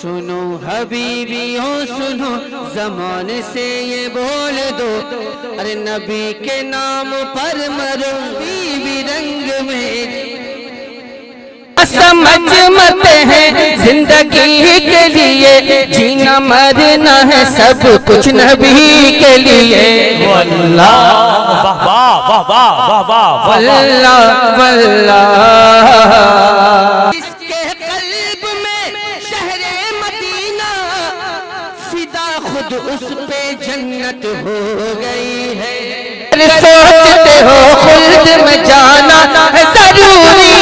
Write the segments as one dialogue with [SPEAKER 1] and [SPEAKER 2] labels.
[SPEAKER 1] सुनो हबीबियों सुनो, ज़माने से ये बोल दो, अरे नबी के नाम पर मरो बीवी रंग में। समझ मत है जिंदगी के लिए, जीना मरना है सब कुछ नबी के लिए।
[SPEAKER 2] वल्लाह वाह वाह वाह वाह वाह वाह
[SPEAKER 1] वल्लाह वल्लाह। इसके कल्ब में शहरे मदीना, फिदा खुद उस पे जन्नत हो गई है। सोचते हो खुल्द में जाना है जरूरी,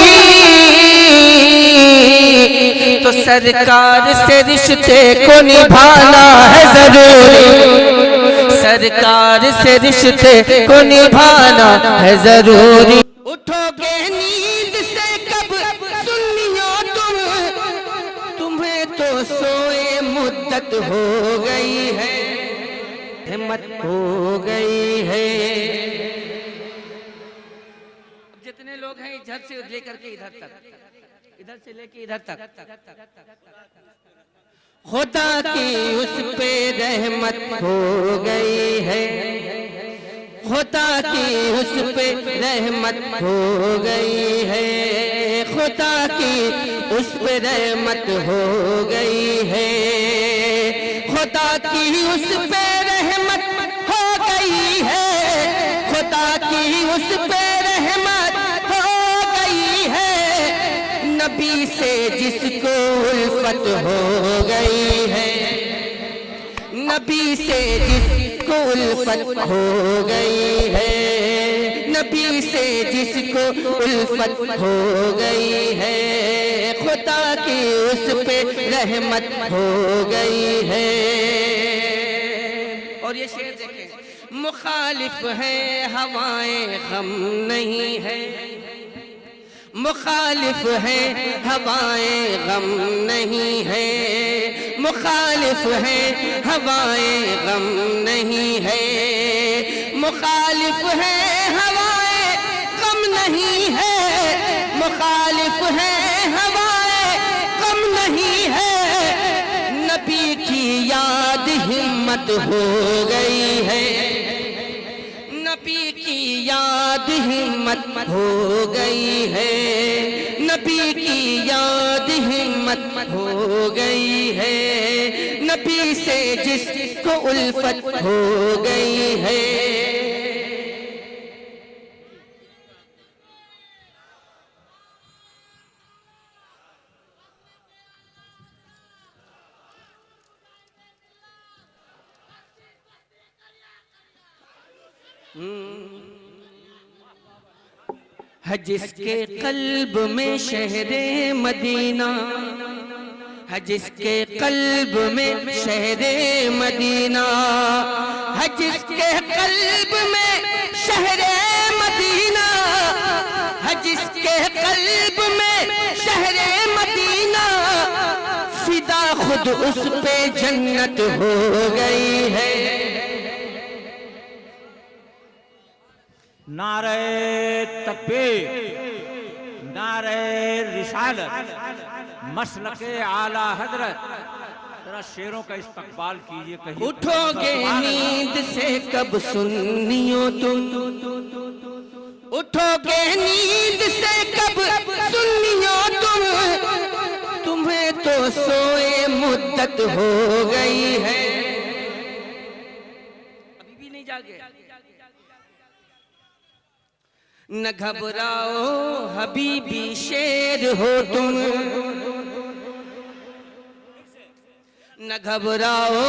[SPEAKER 1] तो सरकार से रिश्ते को निभाना है जरूरी। सरकार से रिश्ते को निभाना है जरूरी। उठोगे नींद से कब सुन्नियों तुम, तुम्हें तो सोए मुद्दत हो गई है, हिम्मत हो गई है। जितने लोग हैं इधर से लेकर के इधर तक, इधर से लेके इधर तक, खुदा की उस पे रहमत हो गई है, खुदा की उस पे रहमत हो गई है, खुदा की उस पे रहमत हो गई है, खुदा की उस पे रहमत हो गई है, खुदा की उस पे रहमत हो गई है। नबी से जिसको उल्फत हो गई है, नबी से जिसको उल्फत हो गई है, नबी से जिसको उल्फत हो गई है, खुदा की उस पे रहमत हो गई है। और ये शेर देखें, मुखालिफ है हवाएं गम नहीं है, मुखालिफ है हवाएं गम नहीं है, मुखालिफ है हवाएं गम नहीं है, मुखालिफ है हवाएं गम नहीं है, मुखालिफ है हवाएं गम नहीं है। नबी की याद हिम्मत हो गई है, नबी की याद हिम्मत हो गई है, नबी की याद हिम्मत हो गई है, नबी से जिसको उल्फत हो गई है। है जिसके कल्ब में शहरे मदीना, है जिसके कल्ब में शहरे मदीना, है जिसके कल्ब में शहरे मदीना, है जिसके कल्ब में शहरे मदीना, फिदा खुद उस पे जन्नत हो गई है।
[SPEAKER 2] नारे तकबीर, नारे रिसालत, मसलके आला हजरत। जरा शेरों का इस्तकबाल कीजिए। कहिए
[SPEAKER 1] उठोगे नींद से कब सुन्नियों तुम, उठोगे नींद से कब सुन्नियों तुम, तुम्हें तो सोए मुद्दत हो गई है। अभी भी नहीं जागे। न घबराओ हबीबी शेर हो तुम, न घबराओ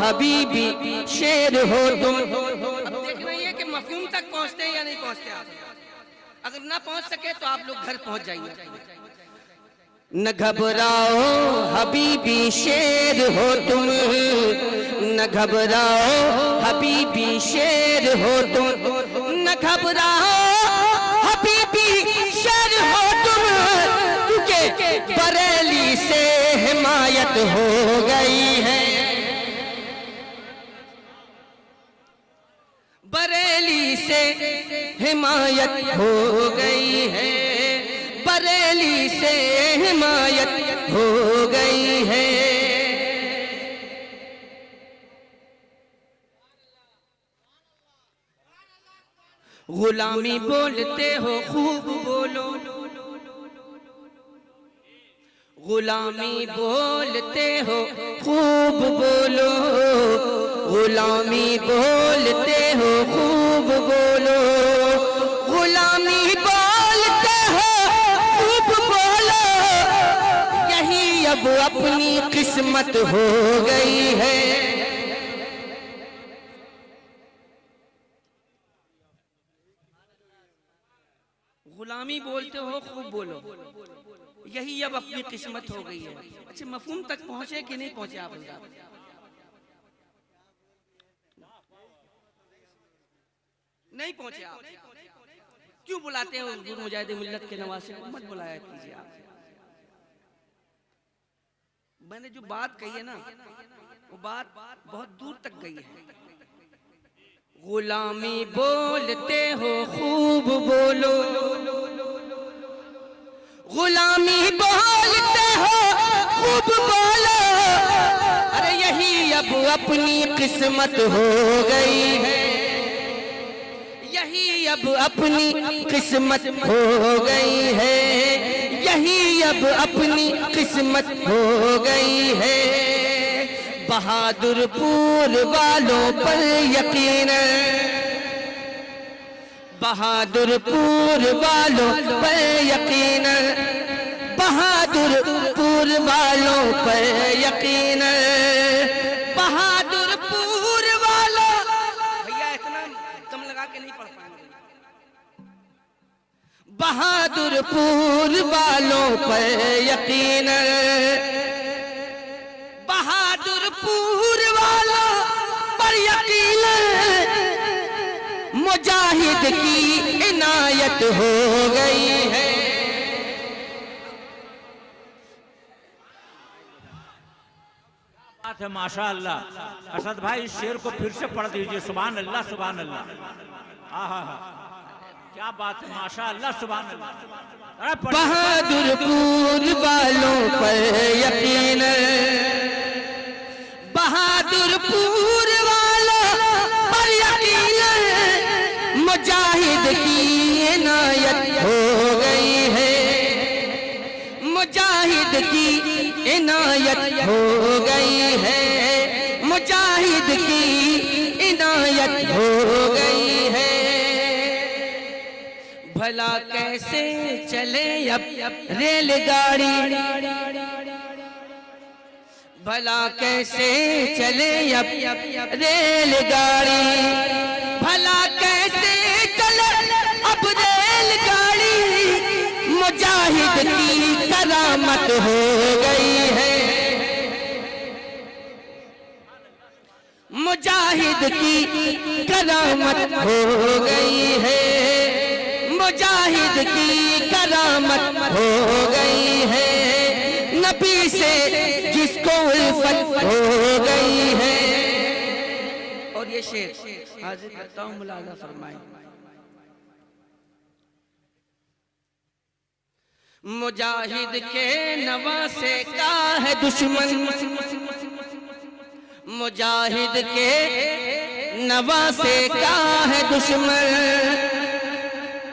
[SPEAKER 1] हबीबी शेर हो तुम। अब देखना ये कि मफहूम तक पहुंचते हैं या नहीं पहुंचते आप। अगर ना पहुंच सके तो आप लोग घर पहुंच जाइए। न घबराओ हबीबी शेर हो तुम, न घबराओ हबीबी शेर हो तुम, न घबराओ हबीबी शेर हो तुम, क्योंकि बरेली से हिमायत हो गई है, बरेली से हिमायत हो गई है, बरेली से हिमायत हो गई है। गुलामी बोलते हो खूब बोलो, गुलामी बोलते हो खूब बोलो, गुलामी बोलते हो खूब बोलो, गुलामी बोलते हो खूब बोलो, यही अब अपनी किस्मत हो गई है। गुलामी बोलते हो खूब बोलो, यही अब अपनी किस्मत हो गई है। अच्छा, मफहूम तक पहुंचे कि नहीं पहुंचे आप? नहीं पहुंचे आप? क्यों बुलाते हो हुजूर मुजाहिद मिल्लत के नवासे को? मत बुलाया कीजिए आप। मैंने जो बात कही है ना, वो बात बहुत दूर तक गई है। गुलामी बोलते हो खूब बोलो, गुलामी बोलते हो खूब बोलो, अरे यही अब अपनी किस्मत हो गई है, यही अब अपनी किस्मत हो गई है, यही अब अपनी किस्मत हो गई है। बहादुरपुर वालों पर यकीन, बहादुरपुर वालों पर यकीन, बहादुरपुर वालों पर यकीन, बहादुरपुर वालों। भैया इतना दम लगा के नहीं पढ़ पाएंगे। बहादुरपुर वालों पर यकीन, बहादुरपुर वालों पर यकीन, मुजाहिद की इनायत हो गई है।
[SPEAKER 2] बात है माशाअल्लाह। असद भाई इस शेर को फिर से पढ़ दीजिए। सुभान अल्लाह, सुभान अल्लाह। आहा, क्या बात है माशाअल्लाह, सुभान अल्लाह।
[SPEAKER 1] बहादुरपुर वालों पर यकीन, बहादुरपुर वालों पर यकीन, मुजाहिद की इनायत हो गई है, मुजाहिद की इनायत हो गई है, मुजाहिद की इनायत हो गई है। भला कैसे चले अब रेलगाड़ी, भला कैसे चले अब रेलगाड़ी, भला कैसे चले अब रेलगाड़ी, मुजाहिद की करामत हो गई है, मुजाहिद की करामत हो गई है, मुजाहिद की करामत हो गई है। नबी से जिसको उल्फत हो गई है। और ये शेर हाजिर करता हूँ, मुलाजा फरमाएं। मुजाहिद के नवासे का है दुश्मन, मुजाहिद के नवासे का है दुश्मन,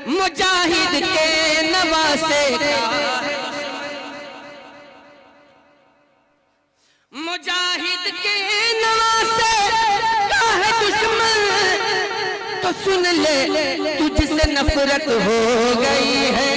[SPEAKER 1] मुजाहिद के नवासे का है, मुजाहिद के नवासे का है दुश्मन, तो सुन ले तुझसे नफरत हो गई है।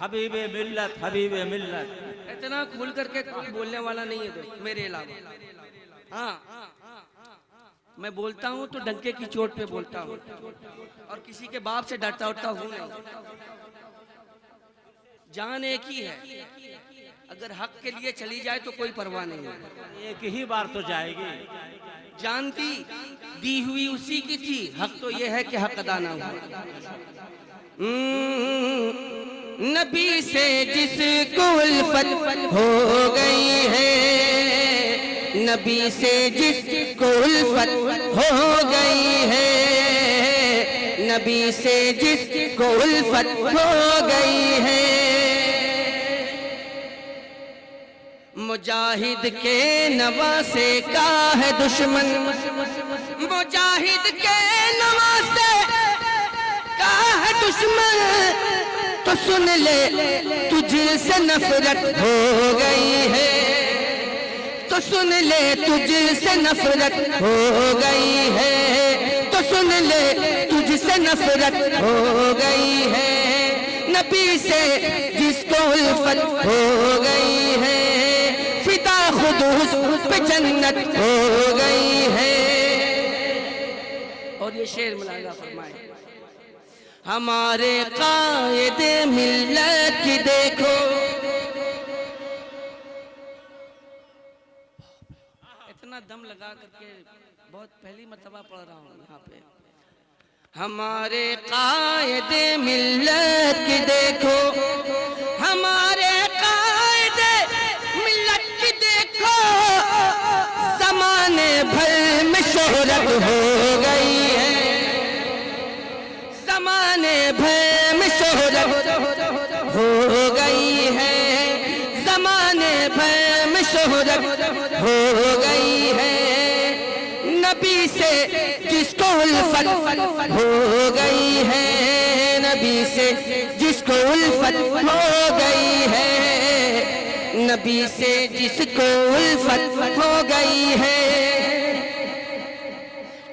[SPEAKER 2] हबीबे मिल्लत, हबीबे मिल्लत।
[SPEAKER 1] इतना खुल करके कोई बोलने वाला नहीं है दोस्त मेरे अलावा। हाँ, मैं बोलता हूँ तो डंके की चोट पे बोलता हूँ, और किसी के बाप से डरता उठता हूँ नहीं। जान एक ही है, अगर हक के लिए चली जाए तो कोई परवाह नहीं है।
[SPEAKER 2] एक ही बार तो जाएगी।
[SPEAKER 1] जान दी हुई उसी की थी, हक तो ये है कि हक अदा ना हुआ। नबी से जिसको उल्फत हो गई है, नबी से जिसको उल्फत हो गई है, नबी से जिसको उल्फत हो गई है। मुजाहिद के नवासे का है दुश्मन, मुजाहिद के नवासे का है दुश्मन, तो सुन ले तुझसे नफरत हो गई है, तो सुन ले तुझसे नफरत हो गई है, तो सुन ले तुझसे नफरत हो गई है। नबी से जिसको उल्फत हो गई है, फिदा खुद उस पे जन्नत हो गई है। और ये शेर मुलाहिजा फरमाए, हमारे कायदे मिल्लत की देखो, इतना दम लगा करके बहुत पहली मर्तबा पढ़ रहा हूँ यहाँ पे। हमारे कायदे मिल्लत की देखो, हमारे कायदे मिल्लत की देखो, ज़माने भर में शोहरत हो गई है, ज़माने भर में शोहरत हो गई है, ज़माने भर में शोहरत हो गई है। नबी से जिसको उल्फत हो गई है, नबी से जिसको उल्फत हो गई है, नबी से जिसको उल्फत हो गई है।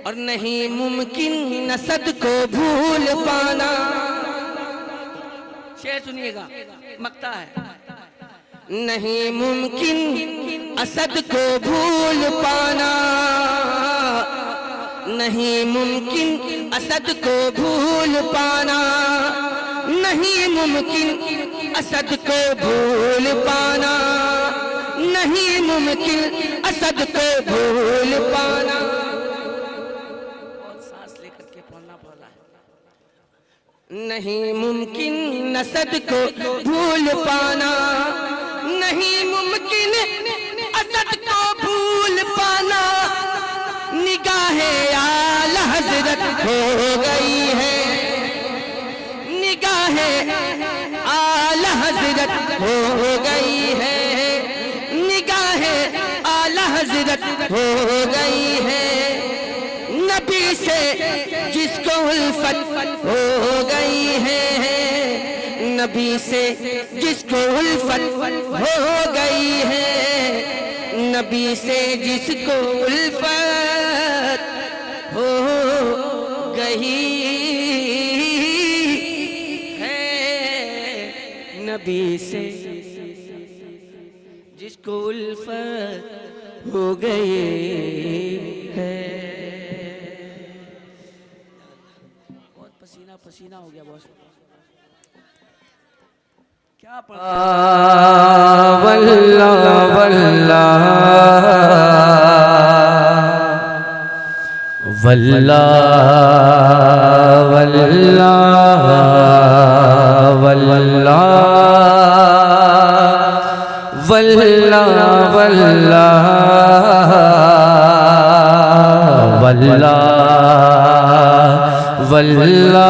[SPEAKER 1] और नहीं मुमकिन नसद को भूल पाना, शेर सुनिएगा, मक्ता है। नहीं मुमकिन असद को भूल पाना, नहीं मुमकिन असद को भूल पाना, नहीं मुमकिन असद को भूल पाना, नहीं मुमकिन असद को भूल पाना। बहुत सांस लेकर के पढ़ना पड़ रहा है। नहीं मुमकिन असद को भूल पाना, नहीं मुमकिन असद को भूल पाना। निगाहे आला हजरत हो गई है, निगाहे आला हजरत हो गई है, निगाहे आला हजरत हो गई है। नबी से जिसको उल्फत हो गई है, नबी से जिसको उल्फत हो गई है, नबी से जिसको उल्फत हो गई है, नबी से जिसको उल्फत हो गई है। बहुत पसीना पसीना हो गया बॉस, क्या पढ़ा?
[SPEAKER 3] वल्ला वल्ला वल्ला वल्ला वल्ला वल्ला वल्ला वल्ला वल्ला।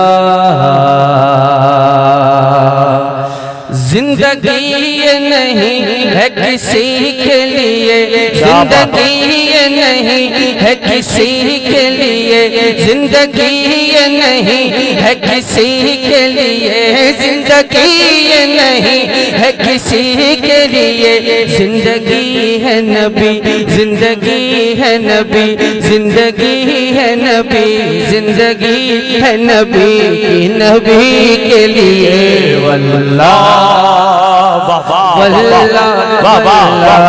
[SPEAKER 3] जिंदगी ये नहीं है किसी के लिए, जिंदगी ये नहीं है किसी के लिए, जिंदगी ये नहीं है किसी के लिए, जिंदगी ये नहीं है किसी के लिए। जिंदगी है नबी, जिंदगी है नबी, जिंदगी है नबी, जिंदगी है नबी की नबी के लिए। वल्ला
[SPEAKER 2] बाबा
[SPEAKER 3] वल्ला
[SPEAKER 2] बाबा बाबा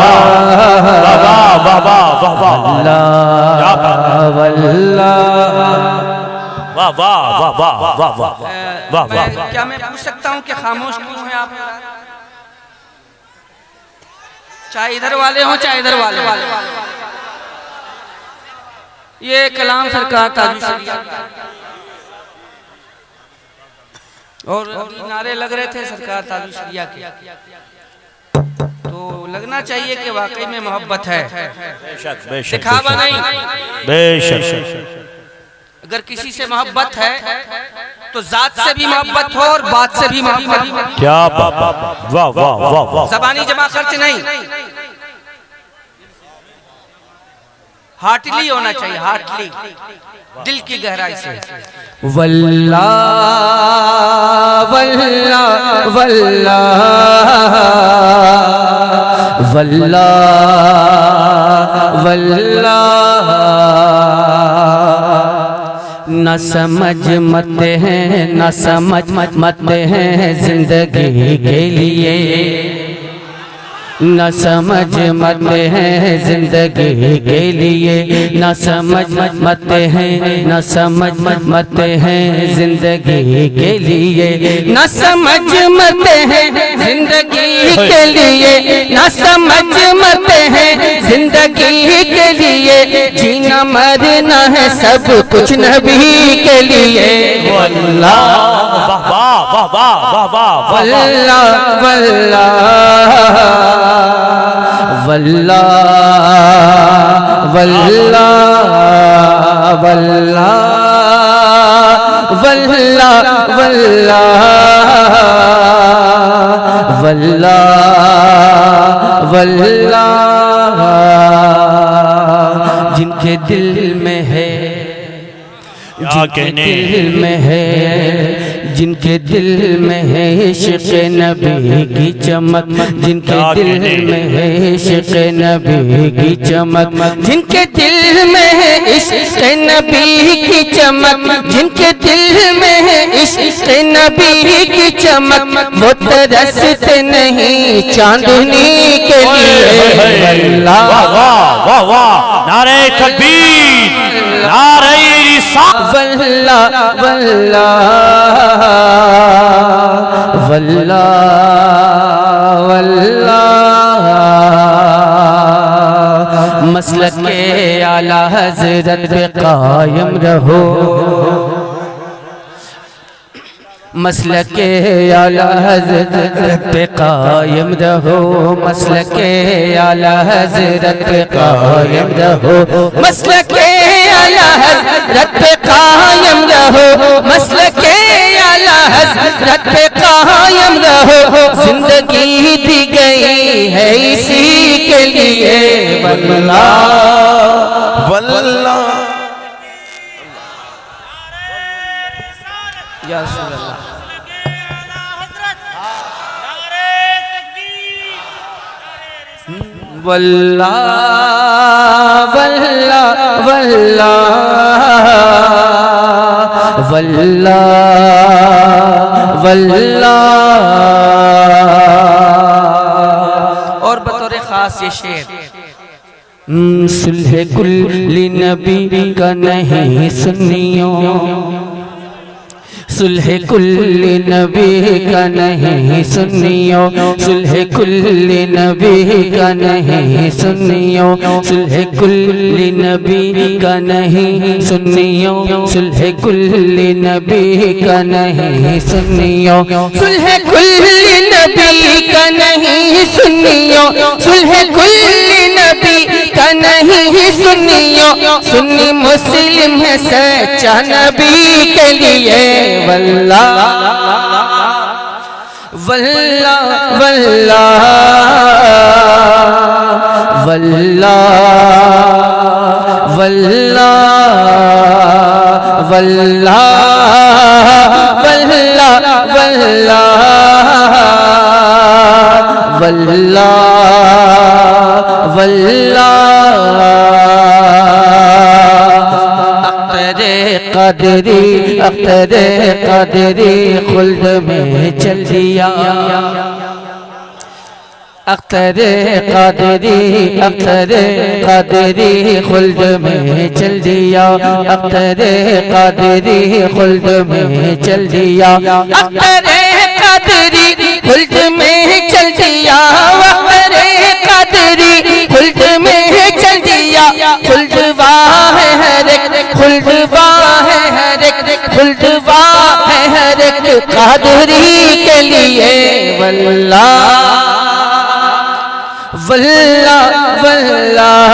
[SPEAKER 2] बाबा बाबा बाबा
[SPEAKER 3] वल्ला
[SPEAKER 2] वाह वाह वाह वाह वाह वाह वाह वाह।
[SPEAKER 1] क्या मैं पूछ सकता हूँ कि खामोश क्यों हैं आप? चाहे इधर वाले हों चाहे इधर वाले, ये कलाम सरकार ताजु शरिया और नारे लग रहे थे सरकार ताजु शरिया के, तो लगना चाहिए कि वाकई में मोहब्बत है,
[SPEAKER 2] बेशक बेशक
[SPEAKER 1] दिखावा नहीं।
[SPEAKER 2] बेशक।
[SPEAKER 1] अगर किसी से मोहब्बत है तो जात से भी मोहब्बत हो और बात से भी मोहब्बत।
[SPEAKER 2] क्या बात, वाह वाह वाह वाह।
[SPEAKER 1] ज़बानी जमा खर्च नहीं, हार्टली होना चाहिए, हार्टली, दिल की गहराई से।
[SPEAKER 3] वल्ला वल्ला वल्ला वल्ला वल्ला न समझ मत हैं, न समझ मत हैं जिंदगी के लिए, न समझ मत हैं जिंदगी के लिए, न समझ मत हैं, न समझ मत हैं जिंदगी के लिए, न समझ मत हैं जिंदगी के लिए, न समझ मत हैं जिंदगी के लिए, जीना मरना है सब कुछ नबी के लिए। वल्ला
[SPEAKER 2] वाह वाह वाह वाह वाह वाह।
[SPEAKER 3] वल्ला वल्ला वल्ला वल्ला वल्ला वल्ला वल्ला वल्ला वल्ला जिनके दिल में है, जिनके दिल में है, जिनके दिल में है इश्क़ नबी की चमक, जिनके दिल में है इश्क़ नबी की चमक, जिनके दिल में है इश्क़ नबी की चमक, जिनके दिल में है इश्क़ नबी की चमक, वो तरसते नहीं चांदनी के लिए।
[SPEAKER 2] वाह वाह वाह वाह। नारे तकबीर, नारे रिसालत।
[SPEAKER 3] वल्ला वल्ला वल्ला वल्ला मसलक के आला हज़रत पे कायम रहो, मसलक के आला हज़रत पे कायम रहो, मसलक के आला हज़रत पे कायम रहो, मसलक के आला हज़रत पे कायम रहो, मसलक के आला हज़रत पे कायम रहो, जिंदगी दी गई है इसी के लिए। वल्ला
[SPEAKER 4] वल्ला
[SPEAKER 3] या रसूल अल्लाह। वल्ला वल्ला वल्ला वल्ला वल्ला।
[SPEAKER 1] और बतौर खास ये शेर,
[SPEAKER 3] सुल्ह कुल्ली नबी का नहीं सुनियो, सुल्ह कुल्ली नबी का नहीं सुनियो, सुल्ह कुल्ली नबी का नहीं सुनियो, सुल्ह कुल्ली नबी का नहीं सुनियो, सुल्ह कुल्ली नबी का नहीं सुनियो, सुल्ह कुल्ली नबी का नहीं सुनियो, सुल्ह कुल्ली नबी का नहीं सुनियो, सुन्नी मुस्लिम है सच्चा नबी के लिए। वल्ला वल्ला वल्ला वल्ला वल्ला वल्ला वल्ला वल्ला वल्ला वल्ला। क़दरी अख्तरे क़दरी खुल्द में चल दिया, अख्तरे क़दरी अख्तरे क़दरी खुल्द में चल दिया, अख्तरे क़दरी खुल्द में चल दिया, अख्तरे क़दरी खुल्द में चल दिया, अख्तरे क़दरी खुल्द में चल दिया, खुल्दवा है हर एक, खुल्दवा है हर एक, खुल्दवा है हर एक क़दरी के लिए। वल्ला वल्लाह वल्लाह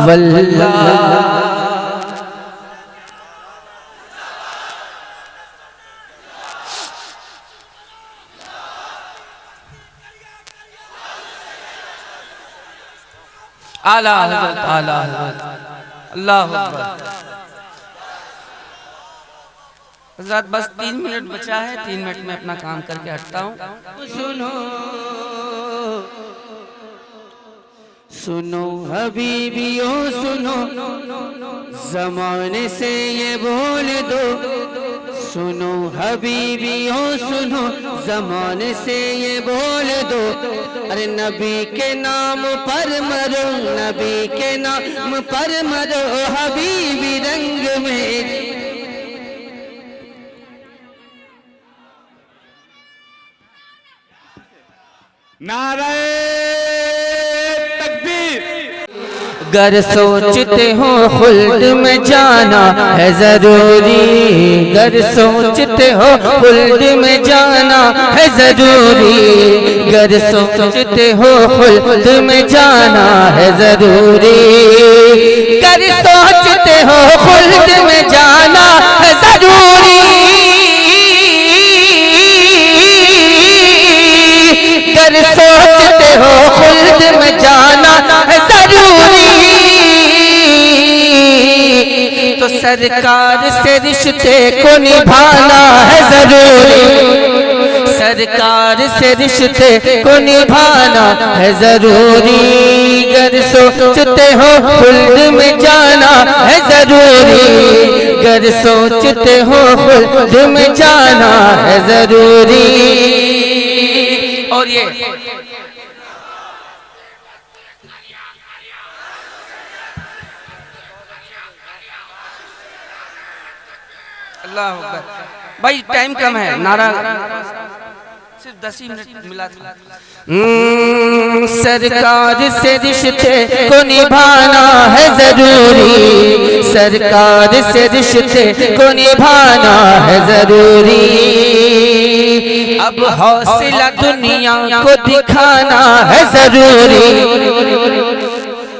[SPEAKER 3] वल्लाह। आला हज़रत, आला हज़रत, अल्लाह अकबर। हज़रत बस 3 मिनट बचा है, 3 मिनट में अपना काम करके हटता हूँ।
[SPEAKER 1] सुनो सुनो हबीबियों सुनो, जमाने से ये बोल दो। सुनो हबीबियों सुनो, जमाने से ये बोल दो। अरे नबी के नाम पर मरो, नबी के नाम पर मरो, हबीबी रंग में।
[SPEAKER 2] नारे तकबीर।
[SPEAKER 3] गर सोचते हो खुल्द में जाना है जरूरी, गर सोचते हो खुल्द में जाना है जरूरी, गर सोचते हो खुल्द में जाना है जरूरी, गर सोचते हो खुल्द में जाना है जरूरी, गर सोचते हो खुल्द में जाना है जरूरी। तो सरकार से रिश्ते को निभाना है जरूरी, सरकार से रिश्ते को निभाना है जरूरी, गर सोचते हो खुल्द में जाना है जरूरी, गर सोचते हो खुल्द में जाना है जरूरी। और ये अल्लाह अकबर। भाई टाइम कम है, नारा सिर्फ 10 ही मिनट मिला था। सरकार से रिश्ते को निभाना है जरूरी, सरकार से रिश्ते को निभाना है जरूरी, अब हौसला दुनिया को दिखाना है जरूरी,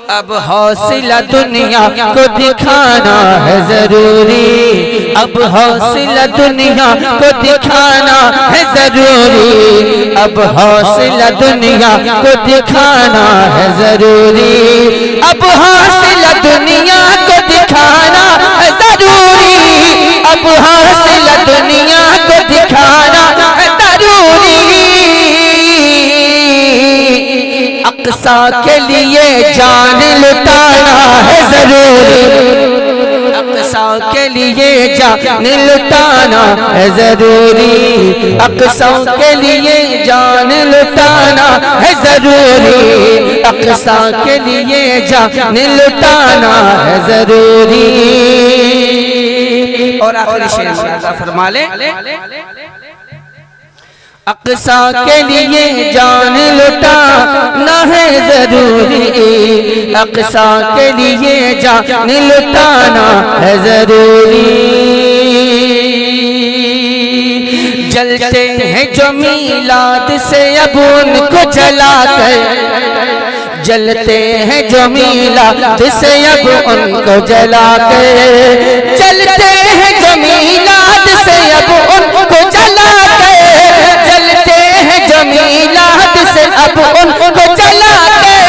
[SPEAKER 3] अब हौसला दुनिया को दिखाना है जरूरी, अब हौसला दुनिया को दिखाना है जरूरी, अब हौसला दुनिया को दिखाना है जरूरी, अब हौसला दुनिया को दिखाना है जरूरी, अब हौसला दुनिया को दिखाना है जरूरी। अक़सा के लिए जान लुटाना है जरूरी, अक़सा के लिए जान लुटाना है जरूरी, अक़सा के लिए जान लुटाना है जरूरी, अक़सा के लिए जान लुटाना है जरूरी। और आखिरी शेर फरमा ले, अक़सा के लिए जान लुटाना है जरूरी, अक़सा के लिए जान लुटाना है जरूरी, जलते हैं जो मीलाद से अब उनको जलाकर, जलते हैं जो मीलाद से अब उनको जलाकर, जलते हैं जो मीलाद से अब उनको जलाकर, जलते हैं जो मीलाद से अब उनको जलाकर,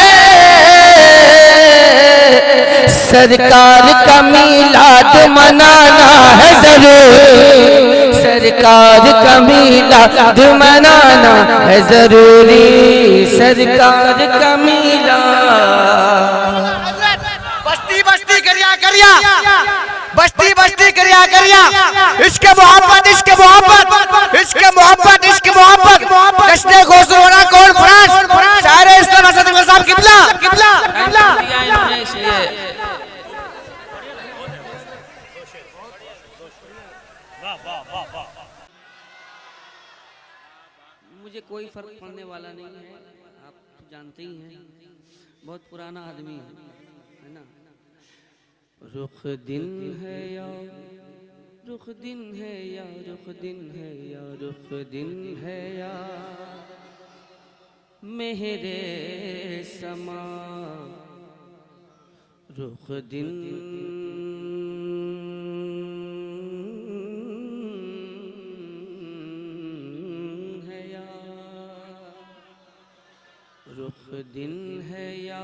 [SPEAKER 3] सरकार का मीलाद मनाना है जरूरी, सरकार का मीलाद मनाना है जरूरी, सरकार का मीलाद।
[SPEAKER 4] बस्ती बस्ती करिया करिया, बस्ती बस्ती करिया करिया, इश्क मोहब्बत इश्क मोहब्बत इश्क मोहब्बत इश्क मोहब्बत, जश्न खुशरोना कॉन्फ्रेंस, शायर इस्लाम असद साहब किबला किबला किबला।
[SPEAKER 1] मुझे कोई फर्क पड़ने वाला नहीं है, आप जानते ही हैं, बहुत पुराना आदमी है ना। रुख दिन है या रुख दिन है, या रुख दिन है, या रुख दिन है, या
[SPEAKER 3] मेरे समा रुख दिन है या रुख दिन है या।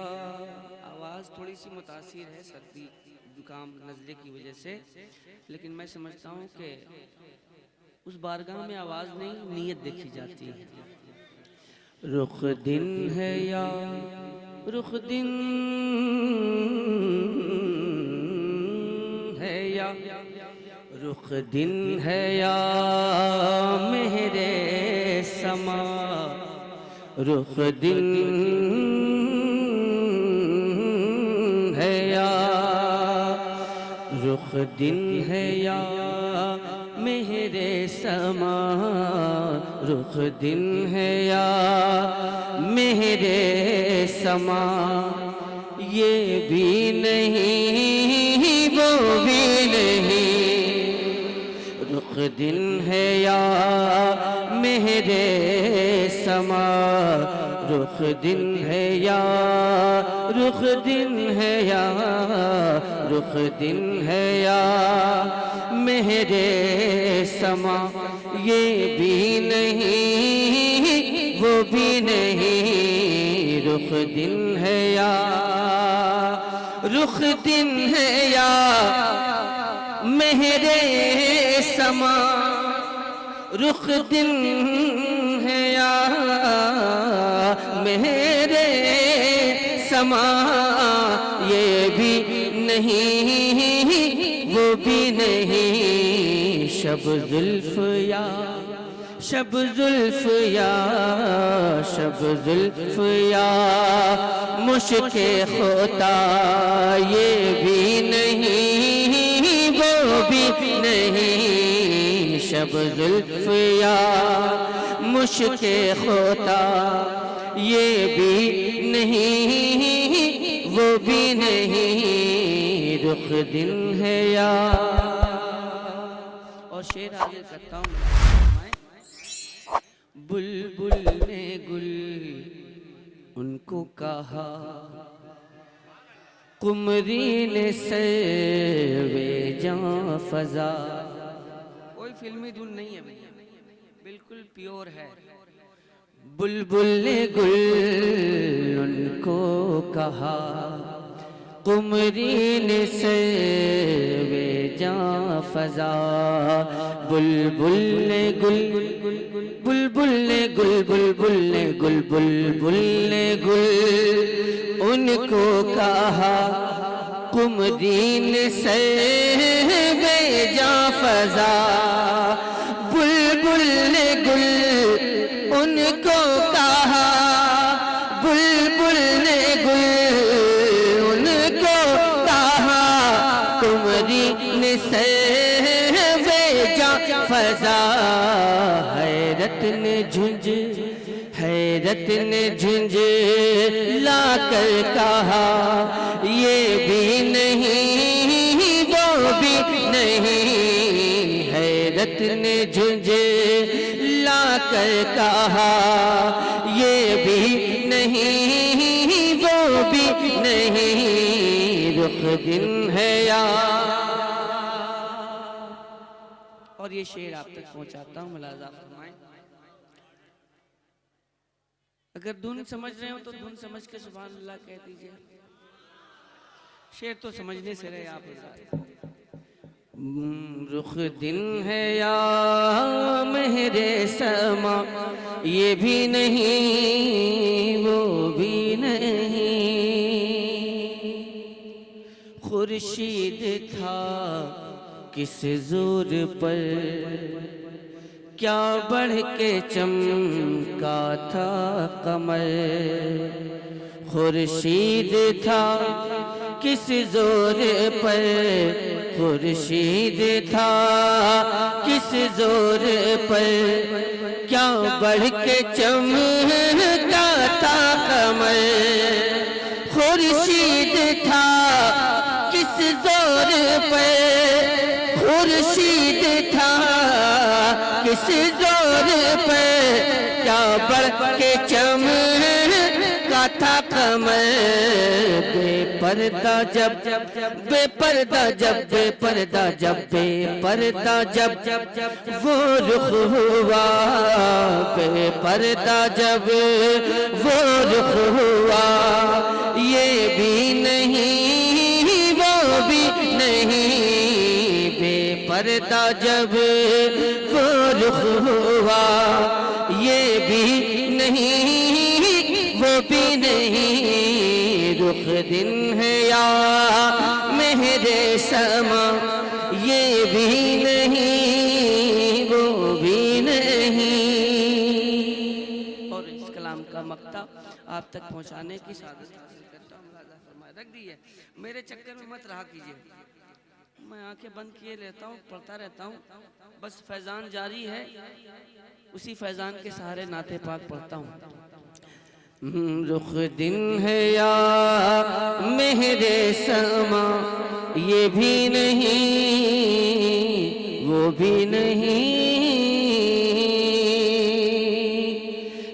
[SPEAKER 3] आवाज़ थोड़ी सी मुतासिर है सर्दी जुकाम नज़ले की वजह से, लेकिन मैं समझता हूँ कि उस बारगाह में आवाज़ नहीं नीयत देखी जाती है। रुख दिन है या रुख दिन है या रुख दिन है या मेरे समा रुख दिन है या रुख दिन है या मेरे समा रुख दिन है या मेरे समा। ये भी नहीं वो भी नहीं रुख दिन है या मेरे समा रुख दिन है या रुख दिन है या रुख दिन है या मेरे समा। ये भी नहीं वो भी नहीं रुख दिन है या रुख दिन है या मेरे समा रुख दिन है या मेरे समा। ये भी नहीं वो भी नहीं शब जुल्फ या शब जुल्फ या शब जुल्फ या मुश्के खोता। ये भी नहीं वो भी नहीं शब जुल्फ या मुश्के खोता। ये भी नहीं वो भी नहीं रुख दिन है या। और शेर आगे करता हूँ। बुलबुल ने गुल उनको कहा कुमरी ने सर्वे जां फजा। कोई फिल्मी धुन नहीं है भैया, बिल्कुल प्योर है। बुलबुल ने गुल उनको कहा कुमरी ने सर्वे जां फजा। बुलबुल ने गुल बुलबुल ने गुल बुलबुल ने गुल बुलबुल ने गुल उनको कहा कुमरी ने सर्वे जां फजा। बुलबुल ने गुल उनको कहा बुलबुल ने गुल उनको कहा कुमरी ने सर्वे जां फजा। हैरत ने झुंझ लाकर कहा ये भी नहीं वो भी नहीं। हैरत ने झुंझ लाकर कहा ये भी नहीं वो भी नहीं रुख दिन है या। और ये शेर आप तक पहुंचाता हूँ, मुलाजा फरमाएं। अगर धुन समझ रहे हो तो धुन समझ के सुभान अल्लाह कह दीजिए। शेर तो समझने से रहे आप। रुख दिन है या मेरे समा ये भी नहीं वो भी नहीं। खुर्शीद था किस जोर पर क्या बढ़ के चमका था कमर। खुर्शीद था किस जोर पर खुर्शीद था किस जोर पर क्या बढ़ के चमका था कमर। खुर्शीद था किस जोर पर खुर्शीद था किस जोर पर क्या बढ़ के चमका का था कमर, बेपर्दा जब बेपर्दा जब बेपर्दा जब बेपर्दा जब वो रुख हुआ, बेपर्दा जब वो रुख हुआ, ये भी नहीं वो भी नहीं, बेपर्दा जब वो रुख हुआ, ये भी नहीं वो भी नहीं, रुख दिन है या मेरे समा, ये भी नहीं वो भी नहीं। और इस कलाम का मक्ता आप तक पहुंचाने की सादत हासिल करता हूँ। मुलाज़ा फरमाए, रख दिए, मेरे चक्कर में मत रहा कीजिए। मैं आंखें बंद किए लेता हूँ, पढ़ता रहता हूँ, बस फैजान जारी है, उसी फैजान के सहारे नाते पाक पढ़ता हूँ। रुख दिन है या मेरे समा, ये भी नहीं वो भी नहीं,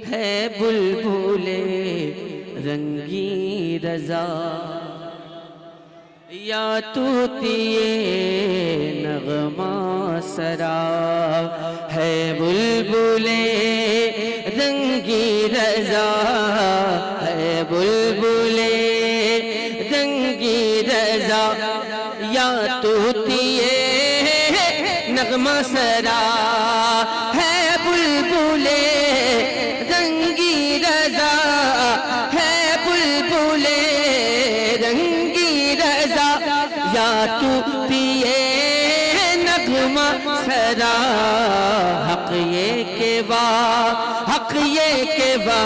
[SPEAKER 3] है बुलबुले रंगी रजा या तूतिए नगमा सरा, है बुलबुले रंगी रजा, है बुलबुले रंगी रजा, या तूतिए नगमा सरा, है बुलबुले रंगी रजा, है बुलबुले रंगी रजा, या तू पिए नगमा सरा, हक ये के वा, हक ये के वा,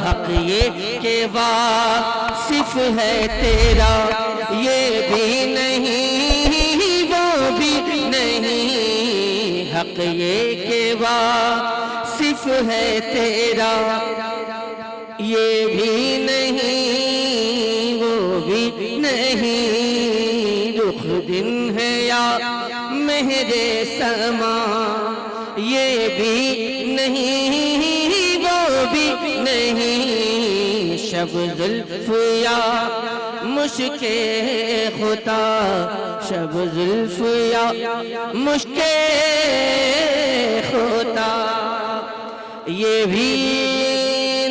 [SPEAKER 3] हक ये के वा, सिर्फ है तेरा, ये भी नहीं वो भी नहीं, हक ये के वा, सिर्फ है तेरा, ये भी नहीं वो भी नहीं, रुख दिन है या मेरे समा, ये भी नहीं वो भी नहीं, शब जुल्फ या मुश्के खुदा, शब जुल्फ या मुश्के खुदा, ये भी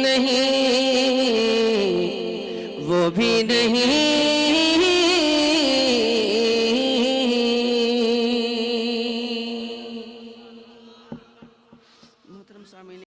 [SPEAKER 3] नहीं वो भी नहीं,